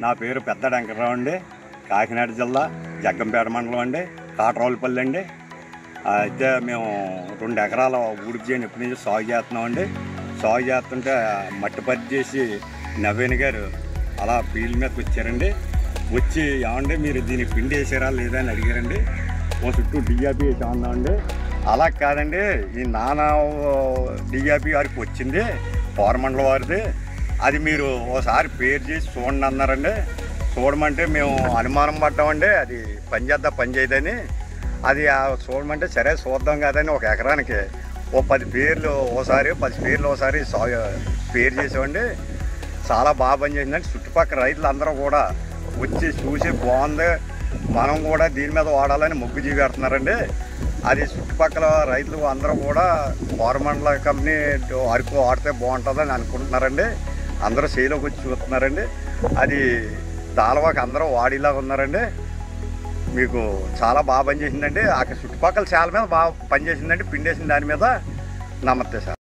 నా పేరు పెద్ద వెంకటరావు అండి. కాకినాడ జిల్లా జగ్గంపేట మండలం అండి, కాట్రావులపల్లి అండి. అయితే మేము 2 ఎకరాల ఊరికి చేయని ఎప్పటి నుంచి సాగు చేస్తున్నామండి. సాగు చేస్తుంటే మట్టి పత్తి చేసి నవీన్ గారు అలా ఫీల్డ్ మీదకి వచ్చారండి. వచ్చి ఏమండి మీరు దీనికి పిండి వేసారా లేదా అని అడిగారండి. ఓ చుట్టూ డిఏపి వేసి ఉన్నామండి. అలా కాదండి, ఈ నానా డిఏపి వారికి వచ్చింది కోరమండల వారిది, అది మీరు ఓసారి పేరు చేసి చూడండి అన్నారండి. చూడమంటే మేము అనుమానం పడ్డామండి, అది పని చేయదని. అది చూడమంటే సరే చూద్దాం కదని ఒక ఎకరానికి ఓ 10 పేర్లు ఓసారి 10 పేర్లు ఓసారి పేరు చేసామండి. చాలా బాగా పనిచేసిందండి. చుట్టుపక్కల రైతులు అందరూ కూడా వచ్చి చూసి బాగుంది, మనం కూడా దీని మీద వాడాలని మొగ్గు చూపెడుతున్నారండి. అది చుట్టుపక్కల రైతులు అందరూ కూడా కోరమండల కంపెనీ అరకు వాడితే బాగుంటుందని అనుకుంటున్నారండి. అందరూ చేలోకి వచ్చి చూస్తున్నారండి. అది దాలవాకి అందరూ వాడిలాగా ఉన్నారండి. మీకు చాలా బాగా పనిచేసిందండి. అక్కడ చుట్టుపక్కల చాలా మీద బాగా పనిచేసిందండి. పిండేసిన దాని మీద. నమస్తే సార్.